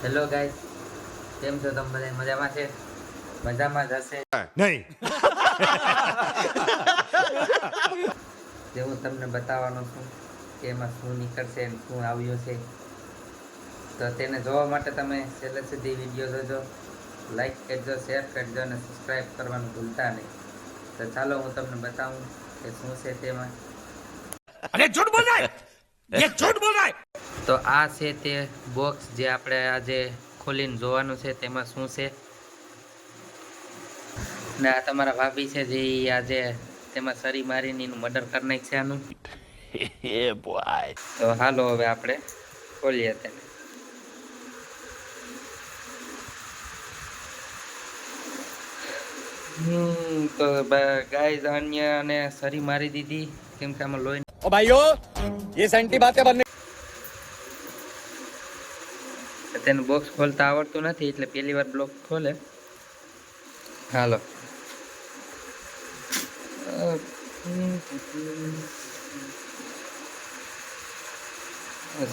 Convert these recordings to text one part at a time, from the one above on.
Hello guys, કેમ છો તમે બધા? મજામાં છે? મજામાં જ હશે નહીં. જે હું તમને બતાવવાનો છું કે એમાં શું નીકળશે અને શું આવ્યું છે. તો તેને જોવા માટે તમે છેલ્લે સુધી વિડીયો જોજો, લાઈક કરજો, શેર કરજો અને સબસ્ક્રાઈબ કરવાનું ભૂલતા નહીં. તો ચાલો હું તમને બતાવું કે શું છે તેમાં. અરે झूठ बोल रहा है, ये झूठ बोल रहा है. તો આ છે તે બોક્સ જે આપણે આજે ખોલીને જોવાનું છે તેમાં શું છે. ને આ તમારા ભાભી છે જે આજે તેમાં સરી મારીને એનું મર્ડર કરી નાખશે આનું. તો હાલો હવે આપણે ખોલીએ તેને. તો ગાઈઝ અન્ય અને સરી મારી દીધી કેમ કે આમાં લોહી. ओ भाइयों, ये सेंटी बातें बनने. તેને બોક્સ ખોલતા આવડતું નથી એટલે પહેલી વાર બ્લોક ખોલે. હાલો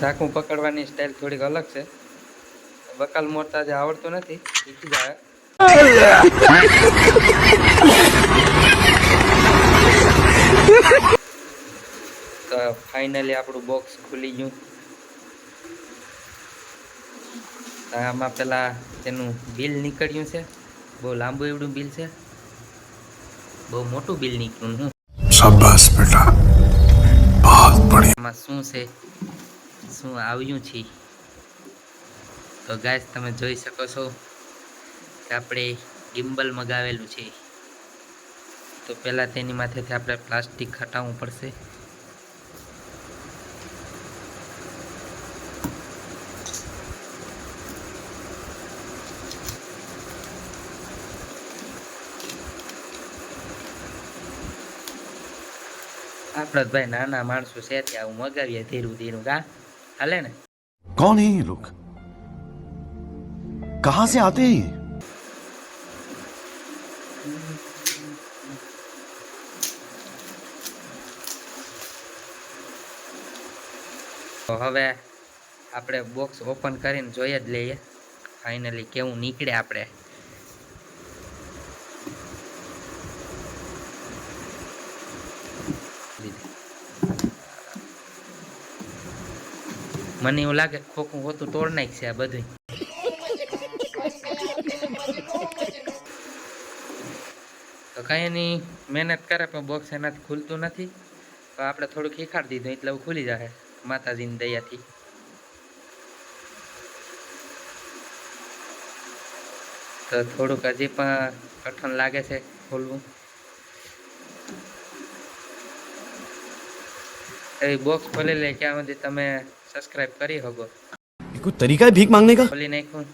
ચાકુ પકડવાની સ્ટાઇલ થોડીક અલગ છે. વકાલ મોરતા જે આવડતું નથી શીખી જાય. તો ફાઇનલી આપણું બોક્સ ખુલી ગયું. આમાં પેલા તેનું બિલ નીકળ્યું છે. બહુ લાંબુ એવડું બિલ છે, બહુ મોટું બિલ નીકળ્યું. હું शाबाश बेटा, बहुत बढ़िया. આમાં શું છે, શું આવ્યું છે. તો ગાઈસ તમે જોઈ શકો છો કે આપણે ગિમ્બલ મગાવેલું છે. તો પહેલાં તેની માથેથી આપણે પ્લાસ્ટિક હટાવવું પડશે. આપણે ભાઈ નાના માણસો છે ત્યાં હું મગાવીએ ધીરું ધીરું. કા હાલે ને? कौन है ये लोग? कहां से आते हैं ये? તો હવે આપણે બોક્સ ઓપન કરીને જોઈ જ લઈએ ફાઇનલી કેવું નીકળે. આપણે મને એવું લાગે ખોખું હોતું તોડ નાખશે આ બધું. તો કઈ નહીં, મહેનત કરે પણ બોક્સ એનાથી ખુલતું નથી. તો આપણે થોડુંક શીખાડી દીધું એટલે ખુલી જાય માતાજીની દયાથી. તો થોડુંક હજી પણ કઠણ લાગે છે ખોલવું. એ બોક્સ ખોલી લે ક્યાં સુધી તમે સબસ્ક્રાઇબ કરી શકો. ये कोई तरीका है भीख मांगने का? ખોલી નાખ્યું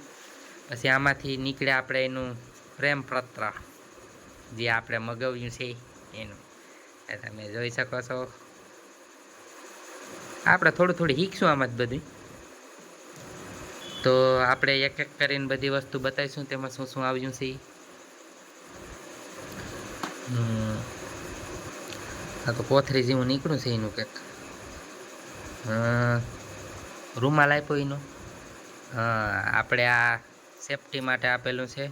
પછી આમાંથી નીકળે આપણે એનું પ્રેમ પત્ર જે આપણે મગાવ્યું છે એનું. એ તમે જોઈ શકો છો. આપણે થોડું શીખશું આમાં જ બધું. તો આપણે એક એક કરીને બધી વસ્તુ બતાવીશું તેમાં શું શું આવ્યું છે. આ તો કોથરી જેવું નીકળ્યું છે એનું કંઈક. રૂમાલ આપ્યો એનો. આપણે આ સેફટી માટે આપેલું છે.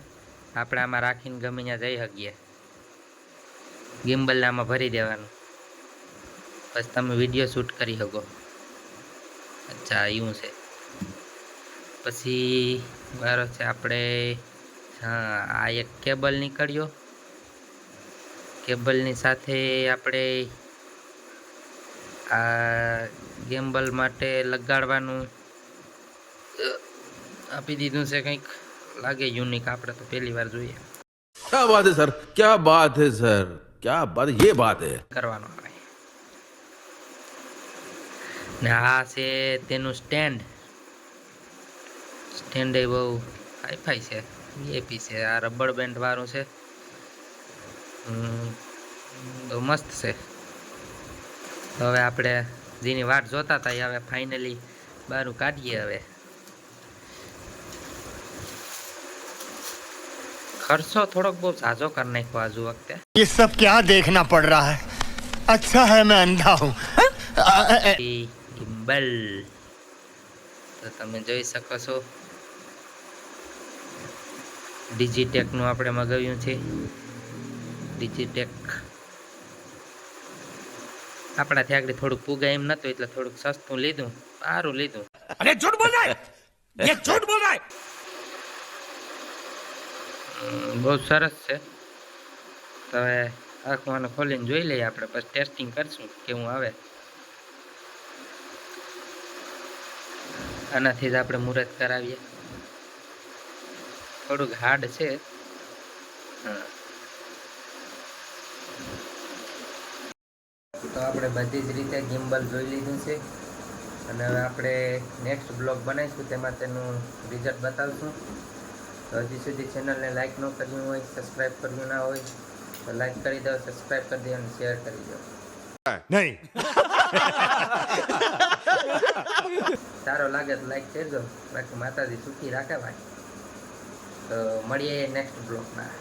આપણે આમાં રાખીને ગમે ત્યાં જઈ શકીએ. ગિમ્બલને આમાં ભરી દેવાનું પછી તમે વિડીયો શૂટ કરી શકો. અચ્છા એવું છે. પછી વારો છે આપણે આ એક કેબલ નીકળ્યો. કેબલની સાથે આપણે આ ગિમ્બલ માટે લગાડવાનું આપી દીધું છે. કંઈક લાગે યુનિક. આપણે તો પહેલી વાર જોઈએ. क्या बात है सर, क्या बात है सर, क्या बात, ये बात है. કરવાનો આવે ને આ છે તેનું સ્ટેન્ડ. સ્ટેન્ડ એ બહુ હાઈફાઈ છે, વીઆઈપી છે. આ રબર બેન્ડ વાળું છે. બહુ મસ્ત છે. તો હવે આપણે જેની વાટ જોતા હતા એ હવે ફાઇનલી બહાર કાઢીએ. હવે ખર્ચો થોડોક બહુ ઝાઝો કરી નાખ્યો આજુ વખતે. ये सब क्या देखना पड़ रहा है? अच्छा है मैं अंधा हूँ. ગિમ્બલ તો તમે જોઈ શકો છો ડિજીટેકનું આપણે મગાવ્યું છે. ડિજીટેક આપણાથી આગળ થોડુંક પુગાય એમ નતું એટલે થોડુંક સસ્તું લીધું, સારું લીધું. अरे झूठ बोल रहा है ये झूठ बोल रहा है બહુ સરસ છે. તો હવે આખું આને ખોલીને જોઈ લઈએ આપણે, પછી ટેસ્ટિંગ કરશું કેવું આવે. આનાથી જ આપણે મુહૂર્ત કરાવીએ. થોડુંક હાર્ડ છે. હા, તો આપણે બધી જ રીતે ગિમ્બલ જોઈ લીધું છે અને હવે આપણે નેક્સ્ટ બ્લોગ બનાવીશું, તેમાં તેનું રિઝલ્ટ બતાવશું. તો હજી સુધી ચેનલને લાઈક ન કર્યું હોય, સબસ્ક્રાઈબ કર્યું ના હોય તો લાઈક કરી દો, સબસ્ક્રાઈબ કરી દો અને શેર કરી દો. नहीं સારો લાગે તો લાઈક કરજો, બાકી માતાજી સુખી રાખે ભાઈ. તો મળીએ નેક્સ્ટ બ્લોગમાં.